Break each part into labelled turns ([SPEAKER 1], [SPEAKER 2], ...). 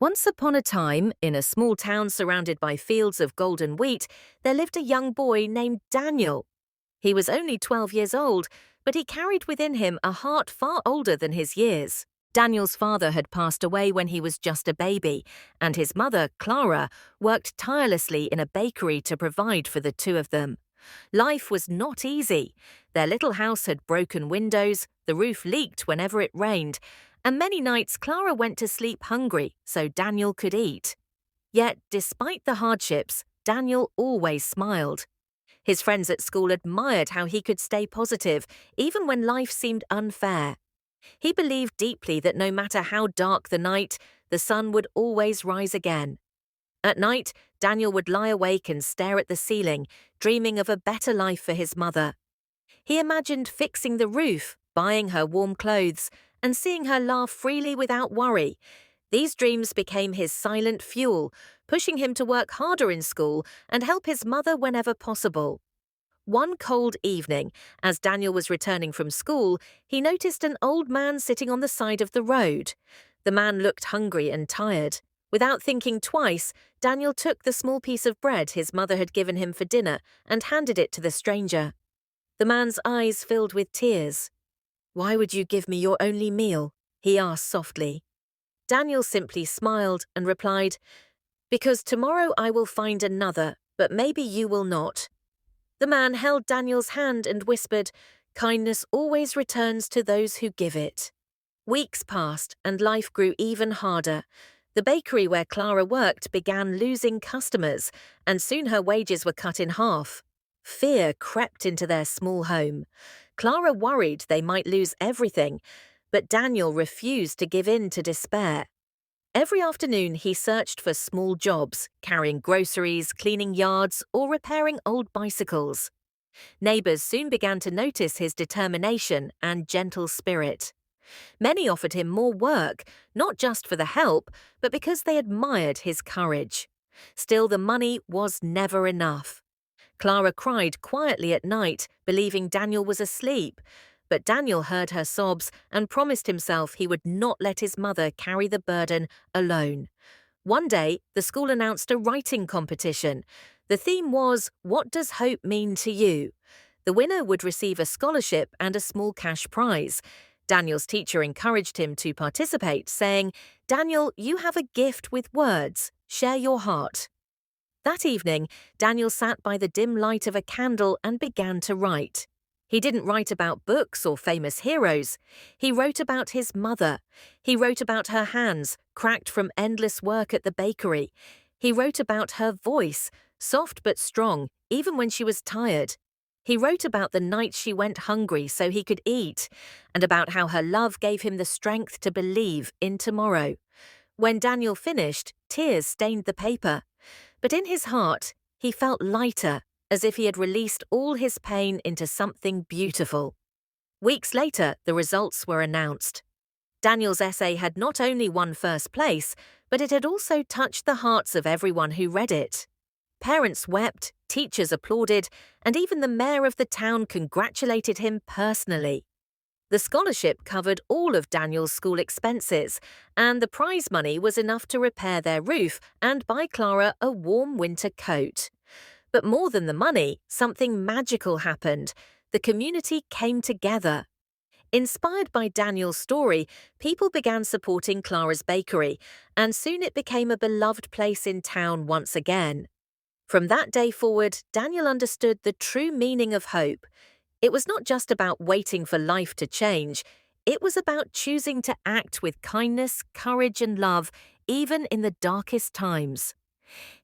[SPEAKER 1] Once upon a time, in a small town surrounded by fields of golden wheat, there lived a young boy named Daniel. He was only 12 years old, but he carried within him a heart far older than his years. Daniel's father had passed away when he was just a baby, and his mother, Clara, worked tirelessly in a bakery to provide for the two of them. Life was not easy. Their little house had broken windows, the roof leaked whenever it rained, and many nights Clara went to sleep hungry so Daniel could eat. Yet, despite the hardships, Daniel always smiled. His friends at school admired how he could stay positive, even when life seemed unfair. He believed deeply that no matter how dark the night, the sun would always rise again. At night, Daniel would lie awake and stare at the ceiling, dreaming of a better life for his mother. He imagined fixing the roof, buying her warm clothes, and seeing her laugh freely without worry. These dreams became his silent fuel, pushing him to work harder in school and help his mother whenever possible. One cold evening, as Daniel was returning from school, he noticed an old man sitting on the side of the road. The man looked hungry and tired. Without thinking twice, Daniel took the small piece of bread his mother had given him for dinner and handed it to the stranger. The man's eyes filled with tears. "Why would you give me your only meal?" he asked softly. Daniel simply smiled and replied, "Because tomorrow I will find another, but maybe you will not." The man held Daniel's hand and whispered, "Kindness always returns to those who give it." Weeks passed and life grew even harder. The bakery where Clara worked began losing customers, and soon her wages were cut in half. Fear crept into their small home. Clara worried they might lose everything, but Daniel refused to give in to despair. Every afternoon he searched for small jobs, carrying groceries, cleaning yards, or repairing old bicycles. Neighbors soon began to notice his determination and gentle spirit. Many offered him more work, not just for the help, but because they admired his courage. Still, the money was never enough. Clara cried quietly at night, believing Daniel was asleep. But Daniel heard her sobs and promised himself he would not let his mother carry the burden alone. One day, the school announced a writing competition. The theme was, "What does hope mean to you?" The winner would receive a scholarship and a small cash prize. Daniel's teacher encouraged him to participate, saying, "Daniel, you have a gift with words. Share your heart." That evening, Daniel sat by the dim light of a candle and began to write. He didn't write about books or famous heroes. He wrote about his mother. He wrote about her hands, cracked from endless work at the bakery. He wrote about her voice, soft but strong, even when she was tired. He wrote about the nights she went hungry so he could eat, and about how her love gave him the strength to believe in tomorrow. When Daniel finished, tears stained the paper. But in his heart, he felt lighter, as if he had released all his pain into something beautiful. Weeks later, the results were announced. Daniel's essay had not only won first place, but it had also touched the hearts of everyone who read it. Parents wept, teachers applauded, and even the mayor of the town congratulated him personally. The scholarship covered all of Daniel's school expenses, and the prize money was enough to repair their roof and buy Clara a warm winter coat. But more than the money, something magical happened. The community came together. Inspired by Daniel's story, people began supporting Clara's bakery, and soon it became a beloved place in town once again. From that day forward, Daniel understood the true meaning of hope. It was not just about waiting for life to change. It was about choosing to act with kindness, courage, and love, even in the darkest times.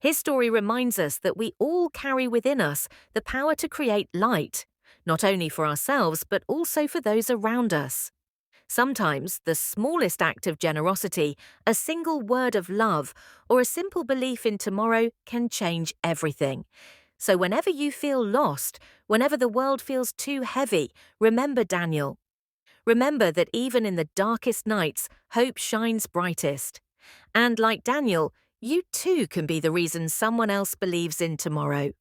[SPEAKER 1] His story reminds us that we all carry within us the power to create light, not only for ourselves but also for those around us. Sometimes the smallest act of generosity, a single word of love, or a simple belief in tomorrow can change everything. So whenever you feel lost, whenever the world feels too heavy, remember Daniel. Remember that even in the darkest nights, hope shines brightest. And like Daniel, you too can be the reason someone else believes in tomorrow.